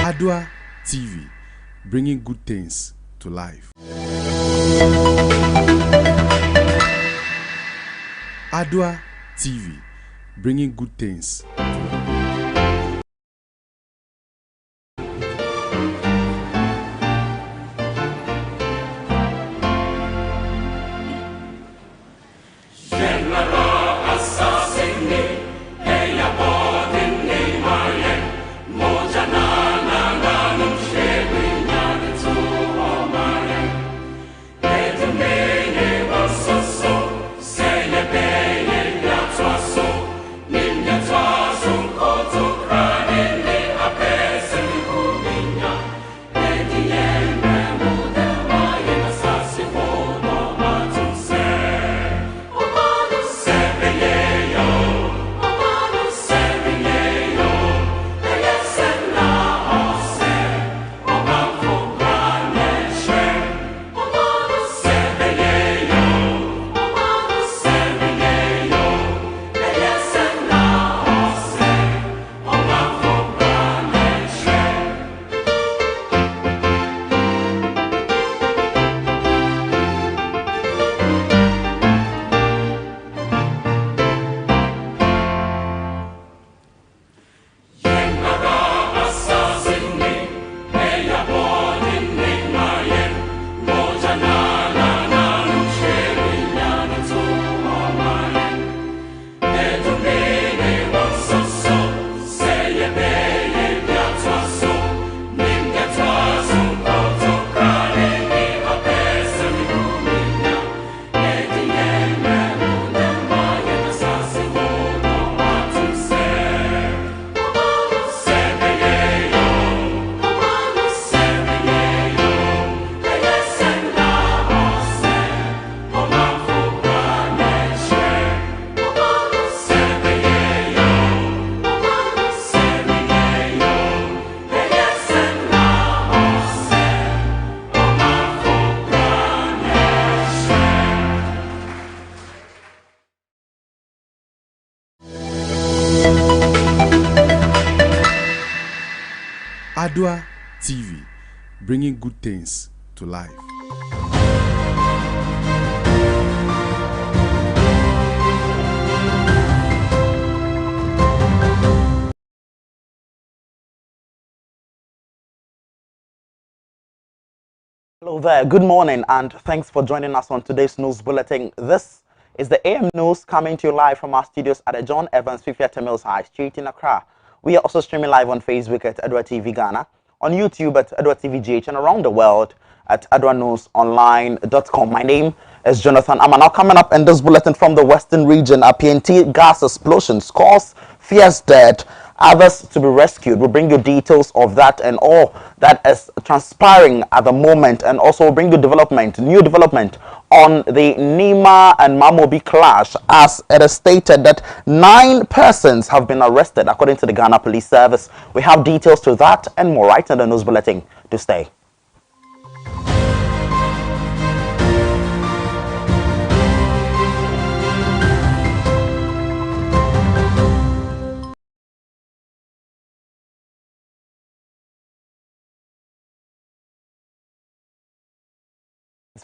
Armah TV, bringing good things to life. Armah TV, bringing good things to life. Armah TV, bringing good things to life. Hello there, good morning, and thanks for joining us on today's news bulletin. This is the AM News coming to you live from our studios at the John Evans 50th Mills High Street in Accra. We are also streaming live on Facebook at Armah TV Ghana, on YouTube at Armah TV GH, and around the world at armahnewsonline.com. My name is Jonathan Armah. Now coming up in this bulletin from the Western region, a PNT gas explosions cause fierce death, others to be rescued. We'll bring you details of that and all that is transpiring at the moment, and also we'll bring you new development on the Nima and Mamobi clash, as it is stated that 9 persons have been arrested according to the Ghana Police Service. We have details to that and more right in the news bulletin. To stay.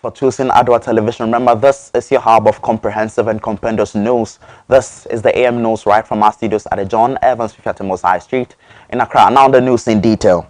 For choosing Armah Television. Remember, this is your hub of comprehensive and compendious news. This is the AM News right from our studios at the John Evans 50th Mills High Street in Accra. Now the news in detail.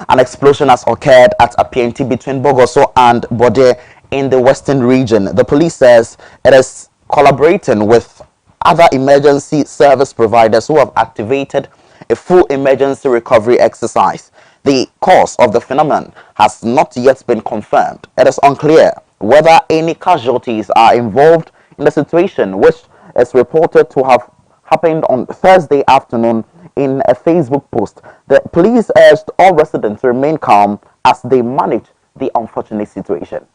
An explosion has occurred at a PNT between Bogoso and Bode in the Western region. The police says it is collaborating with other emergency service providers who have activated a full emergency recovery exercise. The cause of the phenomenon has not yet been confirmed. It is unclear whether any casualties are involved in the situation, which is reported to have happened on Thursday afternoon. In a Facebook post, the police urged all residents to remain calm as they manage the unfortunate situation.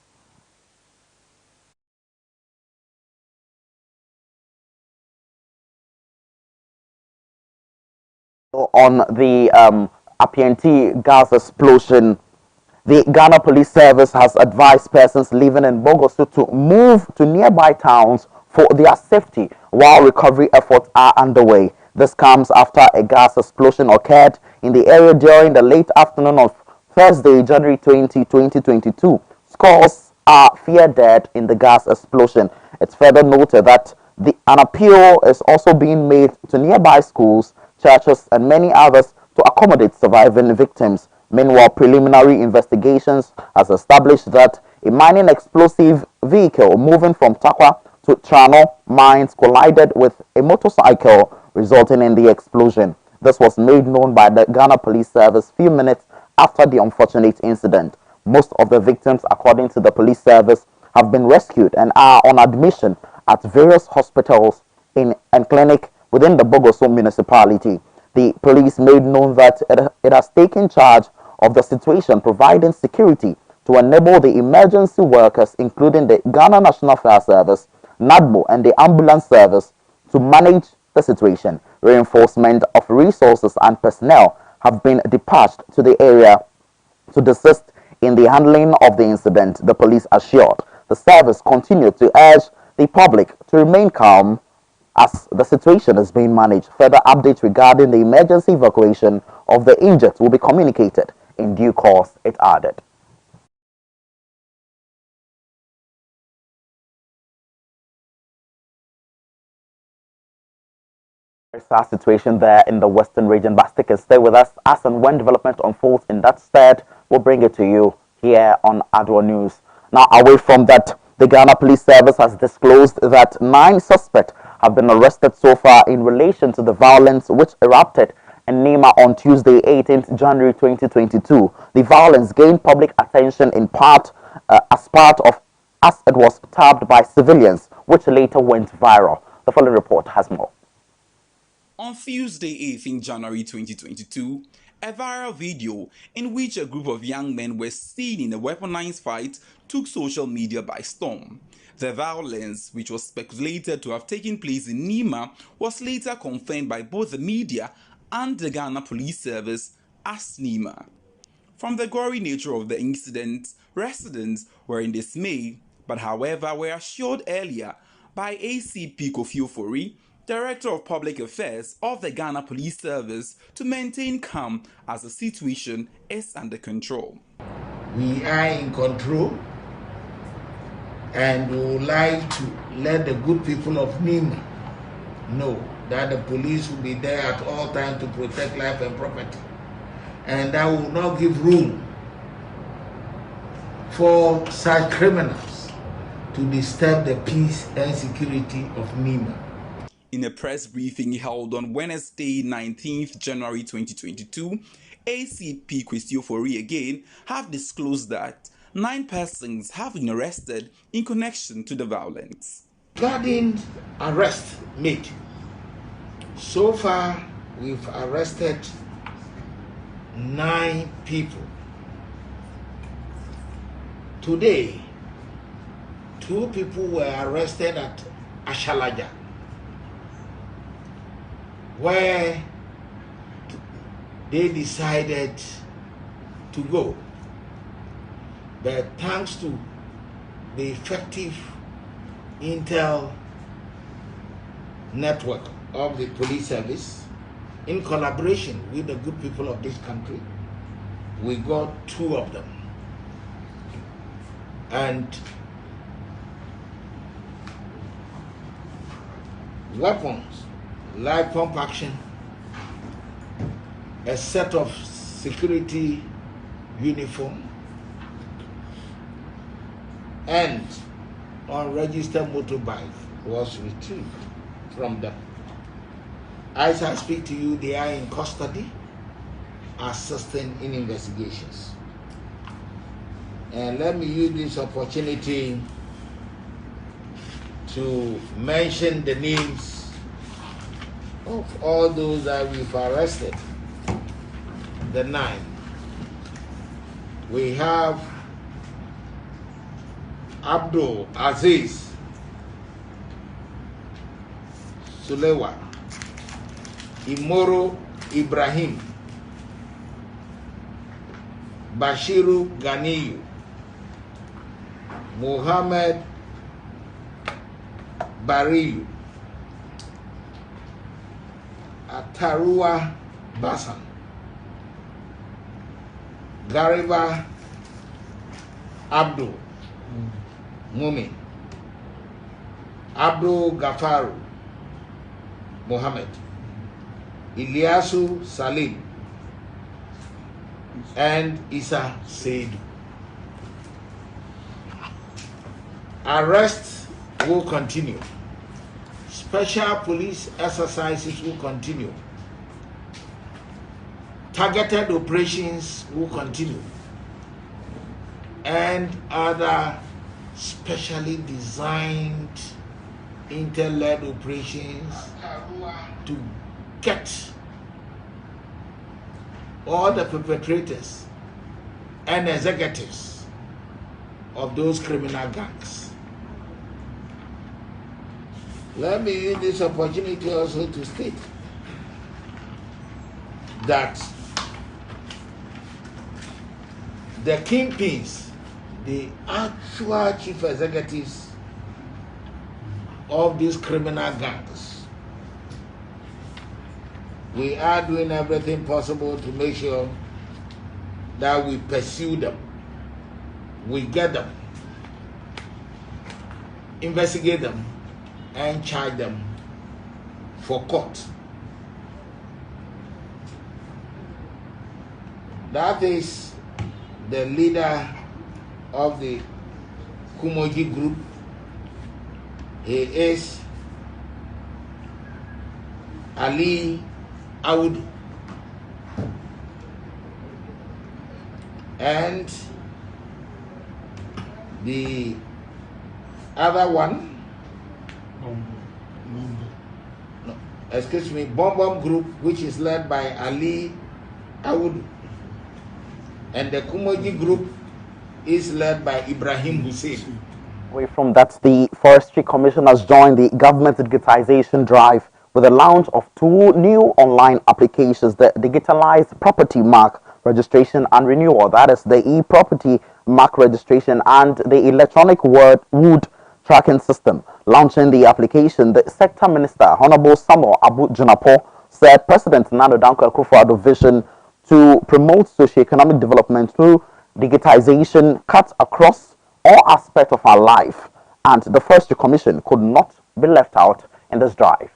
On the APNT gas explosion, the Ghana Police Service has advised persons living in Bogoso to move to nearby towns for their safety while recovery efforts are underway. This comes after a gas explosion occurred in the area during the late afternoon of Thursday, January 20, 2022. Scores are feared dead in the gas explosion. It's further noted that an appeal is also being made to nearby schools, churches, and many others to accommodate surviving victims. Meanwhile, preliminary investigations has established that a mining explosive vehicle moving from Takwa to Trano mines collided with a motorcycle, resulting in the explosion. This was made known by the Ghana Police Service few minutes after the unfortunate incident. Most of the victims, according to the police service, have been rescued and are on admission at various hospitals and clinic within the Bogoso municipality. The police made known that it has taken charge of the situation, providing security to enable the emergency workers, including the Ghana National Fire Service, NADMO, and the ambulance service, to manage the situation. Reinforcement of resources and personnel have been dispatched to the area to assist in the handling of the incident, the police assured. The service continued to urge the public to remain calm as the situation is being managed. Further updates regarding the emergency evacuation of the injured will be communicated in due course, it added. Our situation there in the western region, but stay with us as and when development unfolds in that state, we'll bring it to you here on Adwa News. Now, away from that, the Ghana Police Service has disclosed that 9 suspects have been arrested so far in relation to the violence which erupted in Nima on Tuesday, 18th January 2022. The violence gained public attention in part as it was tabbed by civilians, which later went viral. The following report has more. On Tuesday, 18th January 2022, a viral video in which a group of young men were seen in a weaponized fight took social media by storm. The violence, which was speculated to have taken place in Nima, was later confirmed by both the media and the Ghana Police Service as Nima. From the gory nature of the incident, residents were in dismay, but however were assured earlier by ACP Kofi Ofori, Director of Public Affairs of the Ghana Police Service, to maintain calm as the situation is under control. We are in control, and we would like to let the good people of Nima know that the police will be there at all times to protect life and property, and that will not give room for such criminals to disturb the peace and security of Nima. In a press briefing held on Wednesday, 19th January 2022, ACP Kwesi Ofori again have disclosed that 9 persons have been arrested in connection to the violence. Regarding arrest made, so far we've arrested 9 people. Today, 2 people were arrested at Ashalaja, where they decided to go. But thanks to the effective intel network of the police service, in collaboration with the good people of this country, we got 2 of them. And weapons, live pump action, a set of security uniform, and unregistered motorbike was retrieved from them. As I speak to you, they are in custody, assisting in investigations. And let me use this opportunity to mention the names of all those that we've arrested, the 9. We have Abdul Aziz Sulewa, Imoro Ibrahim, Bashiru Ganiyu, Muhammad Bariyu, Tarua Basan, Gariba Abdul Mumi, Abdul Gafaru Mohammed, Ilyasu Salim, and Isa Saidu. Arrests will continue. Special police exercises will continue. Targeted operations will continue. And other specially designed intel-led operations to get all the perpetrators and executives of those criminal gangs. Let me use this opportunity also to state that the kingpins, the actual chief executives of these criminal gangs, we are doing everything possible to make sure that we pursue them, we get them, investigate them, and charge them for court. That is the leader of the Kumoji group. He is Ali Awud, and the other one, Bom Bom group, which is led by Ali Awud, and the Kumoji group is led by Ibrahim Hussein. Away from that, the Forestry Commission has joined the government digitization drive with the launch of 2 new online applications: the digitalized property mark registration and renewal, that is the e-property mark registration, and the electronic wood tracking system. Launching the application, the Sector Minister, Honorable Samuel Abu Junapo, said President Nana Danko Akufo-Addo's vision to promote socio-economic development through digitization cuts across all aspects of our life, and the Forestry Commission could not be left out in this drive.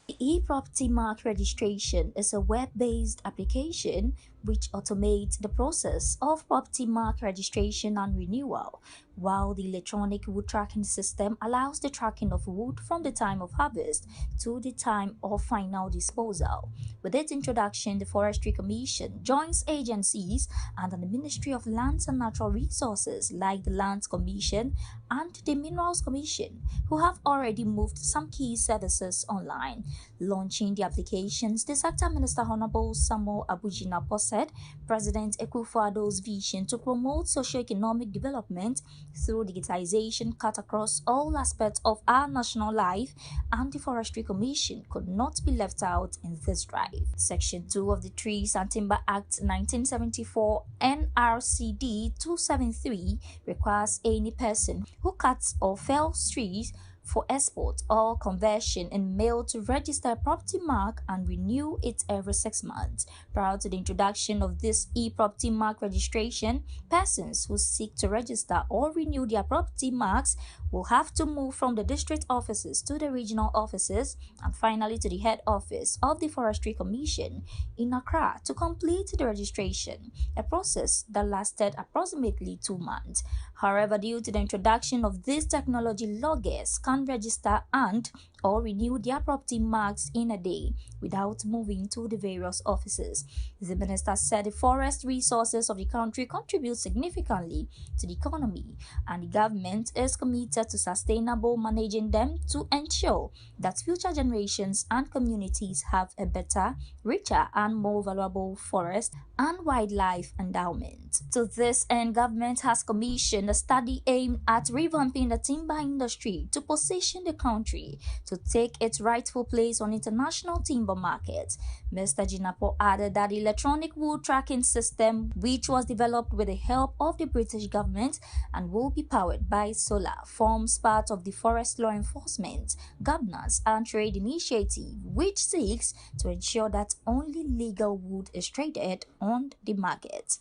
The e-property mark registration is a web-based application which automates the process of property mark registration and renewal, while the electronic wood tracking system allows the tracking of wood from the time of harvest to the time of final disposal. With its introduction, the Forestry Commission joins agencies under the Ministry of Lands and Natural Resources like the Lands Commission and the Minerals Commission, who have already moved some key services online. Launching the applications, the Sector Minister Honorable Samuel Abu Junapo said President Akufo-Addo's vision to promote socio-economic development through digitization cut across all aspects of our national life, and the Forestry Commission could not be left out in this drive. Section 2 of the Trees and Timber Act 1974 NRCD 273 requires any person who cuts or fells trees for export or conversion in mail to register a property mark and renew it every 6 months. Prior to the introduction of this e-property mark registration, persons who seek to register or renew their property marks will have to move from the district offices to the regional offices and finally to the head office of the Forestry Commission in Accra to complete the registration, a process that lasted approximately 2 months. However, due to the introduction of this technology, loggers can register and or renew their property marks in a day without moving to the various offices. The minister said the forest resources of the country contribute significantly to the economy, and the government is committed to sustainable managing them to ensure that future generations and communities have a better, richer, and more valuable forest and wildlife endowment. To this end, government has commissioned a study aimed at revamping the timber industry to position the country to to take its rightful place on international timber markets. Mr. Jinapo added that the electronic wood tracking system, which was developed with the help of the British government and will be powered by solar, forms part of the Forest Law Enforcement, Governance and Trade Initiative, which seeks to ensure that only legal wood is traded on the market.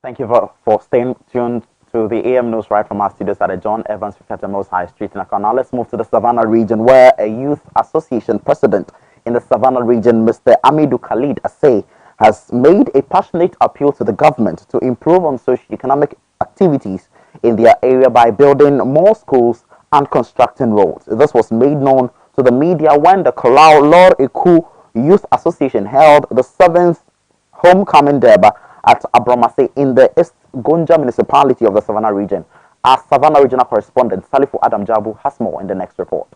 Thank you for staying tuned to the AM News right from our studios at the John Evans Ficatemo's High Street in Accra. Now let's move to the Savannah region, where a youth association president in the Savannah region, Mr. Amidou Khalid Assay, has made a passionate appeal to the government to improve on socio-economic activities in their area by building more schools and constructing roads. This was made known to the media when the Kalau Lor Eku Youth Association held the 7th Homecoming Derby at Armah in the East Gonja municipality of the Savannah region. Our Savannah regional correspondent Salifu Adam Jabu has more in the next report.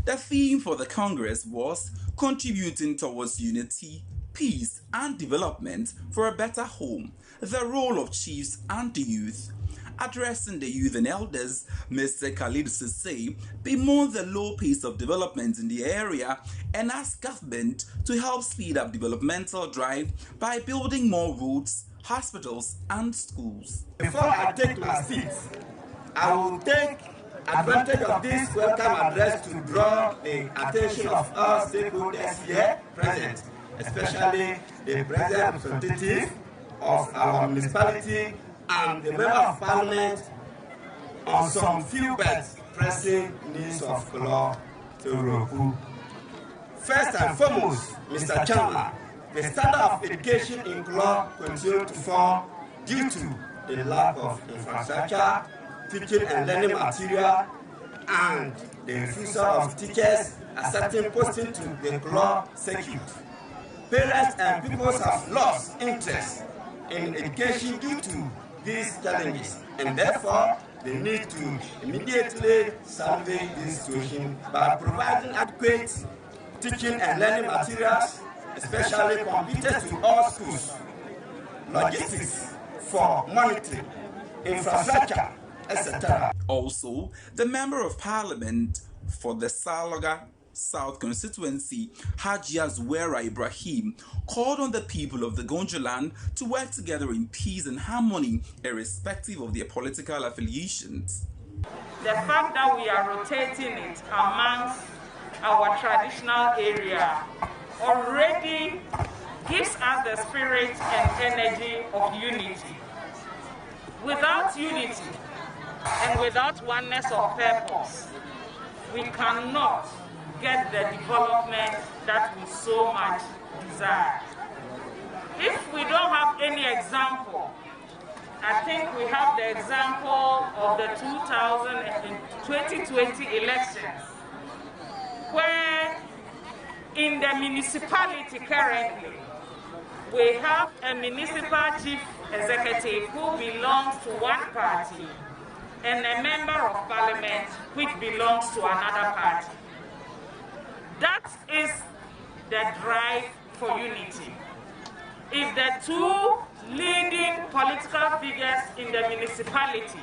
The theme for the Congress was contributing towards unity, peace and development for a better home, the role of chiefs and the youth. Addressing the youth and elders, Mr. Khalid Sissay bemoaned the low pace of development in the area and asked government to help speed up developmental drive by building more roads, hospitals and schools. Before I take my seat, I will take advantage of this welcome address to draw the attention of all stakeholders here present, especially the president representative of our municipality and the member of parliament on some few but pressing needs of Kalau to Roku. First and foremost, Mr. Chairman, the standard of education in Kalau continues to fall due to the lack of infrastructure, teaching and learning material, and the refusal of teachers accepting posting to the Kalau circuit. Parents and people have lost interest in education due to these challenges, and therefore they need to immediately salvage this situation by providing adequate teaching and learning materials, especially computers to all schools, logistics for monitoring, infrastructure, etc. Also, the Member of Parliament for the Salaga South constituency, Hajia Zuwera Ibrahim, called on the people of the Gonjaland to work together in peace and harmony, irrespective of their political affiliations. The fact that we are rotating it amongst our traditional area already gives us the spirit and energy of unity. Without unity and without oneness of purpose, we cannot get the development that we so much desire. If we don't have any example, I think we have the example of the 2020 elections, where in the municipality currently, we have a municipal chief executive who belongs to one party and a member of parliament which belongs to another party. That is the drive for unity. If the two leading political figures in the municipality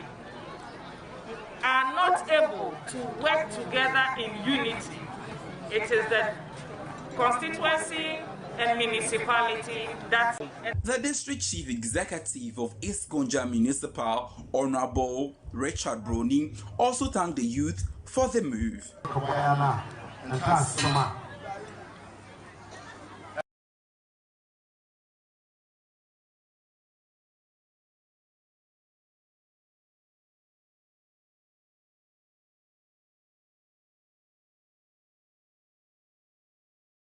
are not able to work together in unity, it is the constituency and municipality that... The district chief executive of East Gonja Municipal, Honorable Richard Brony, also thanked the youth for the move.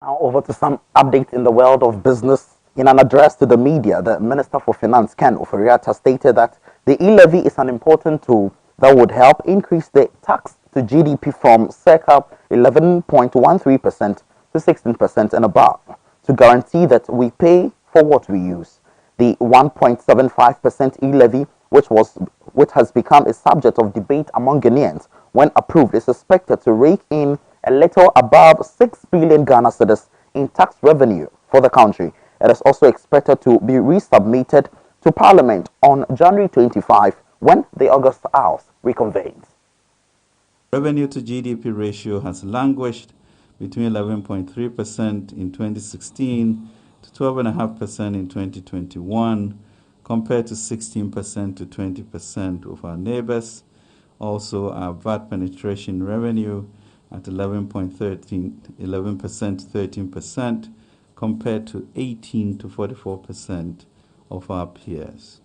Now over to some updates in the world of business. In an address to the media, the Minister for Finance, Ken Oforiatta, stated that the e-levy is an important tool that would help increase the tax to GDP from circa 11.13% to 16% and above, to guarantee that we pay for what we use. The 1.75% e-levy, which has become a subject of debate among Ghanaians, when approved, is expected to rake in a little above 6 billion Ghana cedis in tax revenue for the country. It is also expected to be resubmitted to Parliament on January 25, when the August House reconvenes. Revenue to GDP ratio has languished between 11.3% in 2016 to 12.5% in 2021, compared to 16% to 20% of our neighbors. Also, our VAT penetration revenue at 11% to 13%, compared to 18 to 44% of our peers.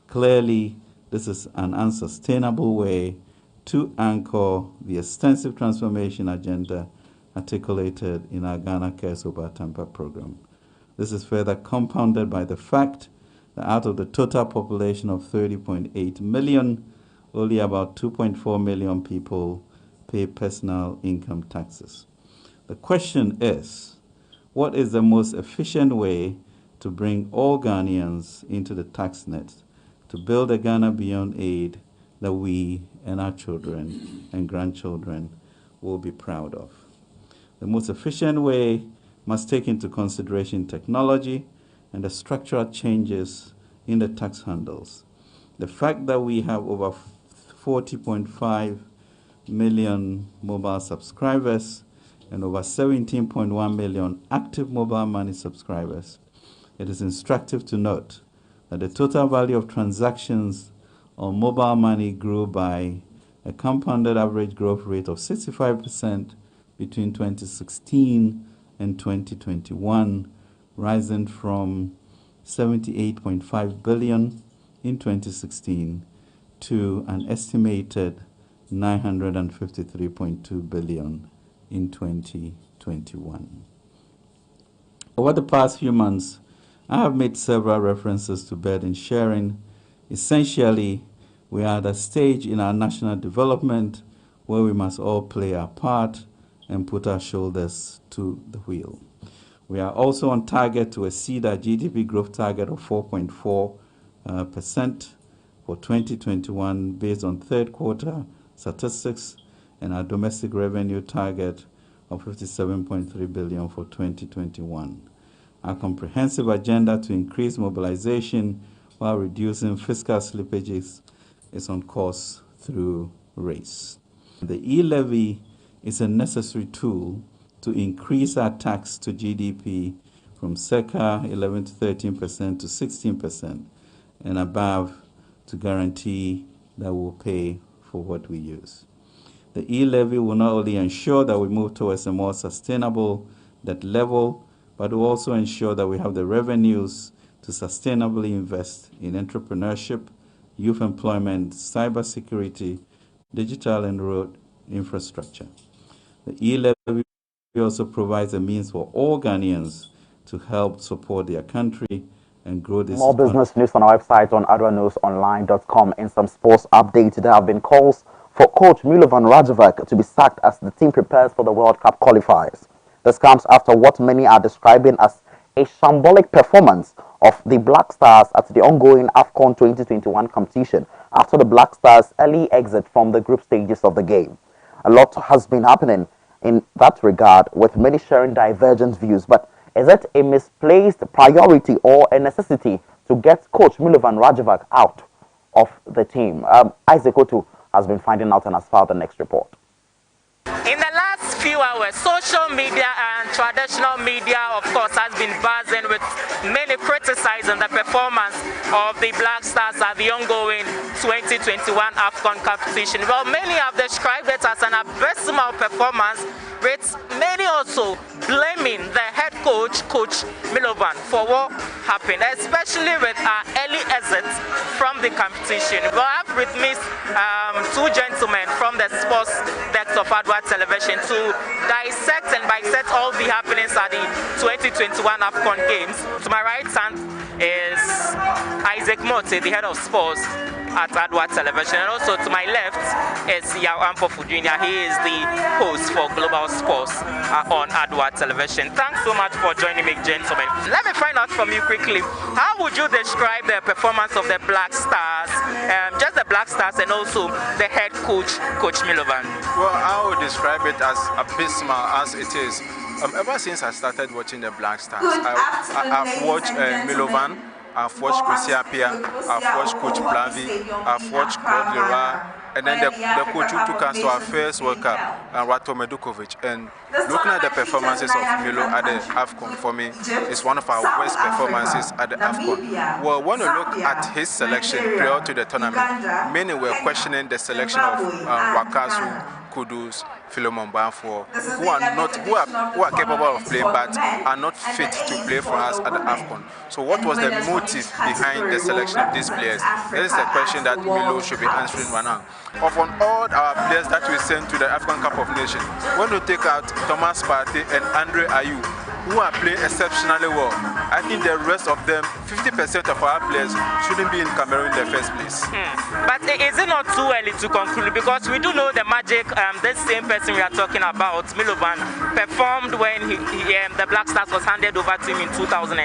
Clearly, this is an unsustainable way to anchor the extensive transformation agenda articulated in our Ghana Cares Over Tampa program. This is further compounded by the fact that out of the total population of 30.8 million, only about 2.4 million people pay personal income taxes. The question is, what is the most efficient way to bring all Ghanaians into the tax net to build a Ghana beyond aid that we and our children and grandchildren will be proud of? The most efficient way must take into consideration technology and the structural changes in the tax handles. The fact that we have over 40.5 million mobile subscribers and over 17.1 million active mobile money subscribers, it is instructive to note that the total value of transactions on mobile money grew by a compounded average growth rate of 65% between 2016 and 2021, rising from 78.5 billion in 2016 to an estimated 953.2 billion in 2021. Over the past few months, I have made several references to burden sharing. Essentially, we are at a stage in our national development where we must all play our part and put our shoulders to the wheel. We are also on target to exceed our GDP growth target of 4.4% for 2021 based on third quarter statistics, and our domestic revenue target of 57.3 billion for 2021. Our comprehensive agenda to increase mobilization while reducing fiscal slippages is on course through race. The e-levy is a necessary tool to increase our tax to GDP from circa 11 to 13% to 16% and above to guarantee that we'll pay for what we use. The e-levy will not only ensure that we move towards a more sustainable debt level, but will also ensure that we have the revenues to sustainably invest in entrepreneurship, youth employment, cybersecurity, digital and road infrastructure. The e-levy also provides a means for all Ghanaians to help support their country and grow this. More business news on our website on adwanewsonline.com. In some sports updates, there have been calls for coach Milovan Rajevac to be sacked as the team prepares for the World Cup qualifiers. This comes after what many are describing as a shambolic performance of the Black Stars at the ongoing AFCON 2021 competition after the Black Stars' early exit from the group stages of the game. A lot has been happening in that regard, with many sharing divergent views. But is it a misplaced priority or a necessity to get coach Milovan Rajevac out of the team? Isaac Otu has been finding out and has filed the next report. In the last few hours, social media and traditional media, of course, has been buzzing with many criticizing the performance of the Black Stars at the ongoing 2021 AFCON competition. Well, many have described it as an abysmal performance, with many also blaming the head coach, Coach Milovan, for what happened, especially with our early exit from the competition. Well, I have with me two gentlemen from the sports desk of Adwa Television to dissect and bisect all the happenings at the 2021 AFCON Games. To my right hand is Isaac Mote, the head of sports at Adwa Television, and also to my left is Yao Ampofu Jr. He is the host for Global Sports on Adwa Television. Thanks so much for joining me, gentlemen. Let me find out from you quickly, how would you describe the performance of the Black Stars, just the Black Stars and also the head coach, Coach Milovan? Well, I would describe it as abysmal as it is. Ever since I started watching the Black Stars, I've watched Milovan I've watched Christiapia, I've watched Coach Planvi, I've watched Claude Leroy, and then the coach who took us to our first World Cup, Rato Medukovic. And looking at the performances of Milo at the AFCON, for me, it's one of our worst performances at the AFCON. Well, when you look at his selection prior to the tournament, many were questioning the selection of Wakasu, Kudus, Philemon Banfor, who are capable of playing but are not fit to play for us at the AFCON. So what was the motive behind the selection of these players? That is the question that Milo should be answering right now. Of all our players that we sent to the African Cup of Nations, when you take out Thomas Partey and Andre Ayew, who are playing exceptionally well, I think the rest of them, 50% of our players, shouldn't be in Cameroon in the first place. But is it not too early to conclude? Because we do know the magic, this same person we are talking about, Milovan, performed when the Black Stars was handed over to him in 2010.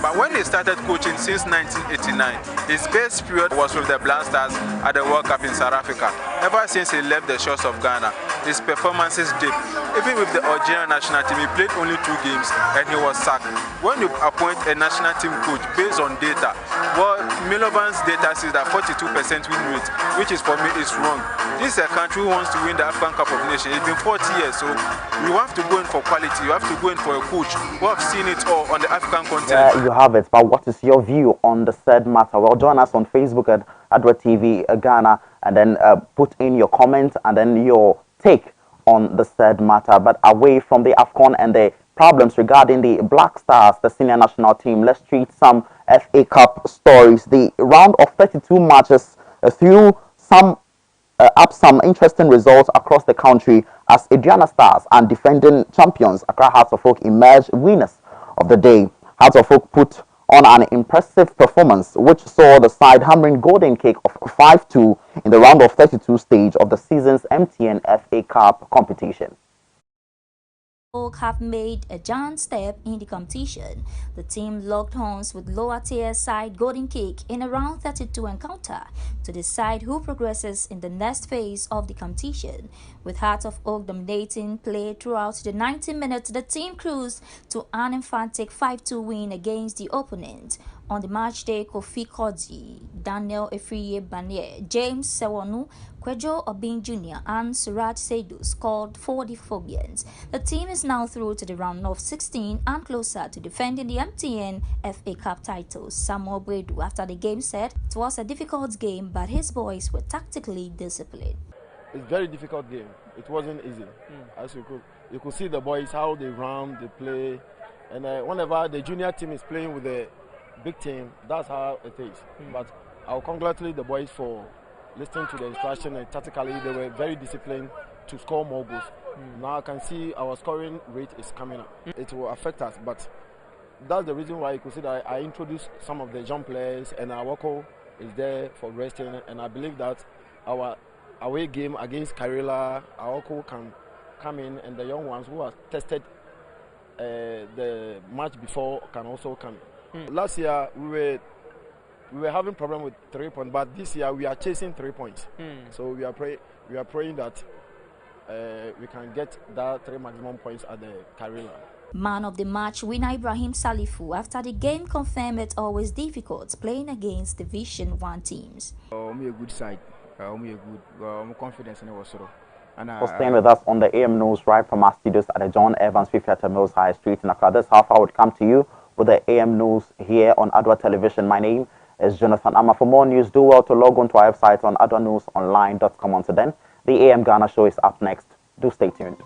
But when he started coaching since 1989, his best period was with the Black Stars at the World Cup in South Africa. Ever since he left the shores of Ghana, his performances dipped. Even with the Algerian national team, he played only 2 games and he was sacked. When you appoint a national team coach based on data, well, Milovan's data says that 42% win rate, which is for me is wrong. This is a country who wants to win the African Cup of Nations. It's been 40 years, so you have to go in for quality. You have to go in for a coach who have seen it all on the African continent. There you have it. But what is your view on the said matter? Well, join us on Facebook at Adwa TV Ghana, and then put in your comment and then your take on the said matter. But away from the AFCON and the problems regarding the Black Stars, the senior national team, let's treat some FA Cup stories. The round of 32 matches threw up some interesting results across the country as Adriana Stars and defending champions Accra Hearts of Oak emerged winners of the day. Hearts of Oak put on an impressive performance which saw the side hammering Golden Cake of 5-2 in the round of 32 stage of the season's MTN FA Cup competition. Oak have made a giant step in the competition. The team locked horns with lower tier side Golden Cake in a round 32 encounter to decide who progresses in the next phase of the competition. With Heart of Oak dominating play throughout the 90 minutes, the team cruised to an emphatic 5-2 win against the opponent. On the match day, Kofi Kodzi, Daniel Efriye Banier, James Sewonu, Kwejo Obin Jr. and Suraj Seidu scored for the Phobians. The team is now through to the round of 16 and closer to defending the MTN FA Cup title. Samuel Bredu after the game said it was a difficult game, but his boys were tactically disciplined. It's a very difficult game. It wasn't easy. As you could see the boys, how they run, they play. And whenever the junior team is playing with the big team, that's how it is. But I'll congratulate the boys for listening to the instruction, and tactically they were very disciplined to score more goals. Now I can see our scoring rate is coming up. It will affect us, but that's the reason why you could see that I introduced some of the young players, and our Awoko is there for resting, and I believe that our away game against Karela, Awoko can come in, and the young ones who are tested the match before can also come in. Last year we were having problem with 3 points, but this year we are chasing 3 points. So we are praying that we can get that 3 maximum points at the Karela. Man of the match winner Ibrahim Salifu after the game confirmed it's always difficult playing against Division 1 teams. I'm a good side. I'm confident in our sort. For staying with us on the AM News right from our studios at the John Evans Fifiata Mills High Street in Accra. This half hour would come to you with the AM News here on Adwa Television. My name is Jonathan Armah. For more news, do well to log on to our website on adwanewsonline.com. Until then, the AM Ghana show is up next. Do stay tuned.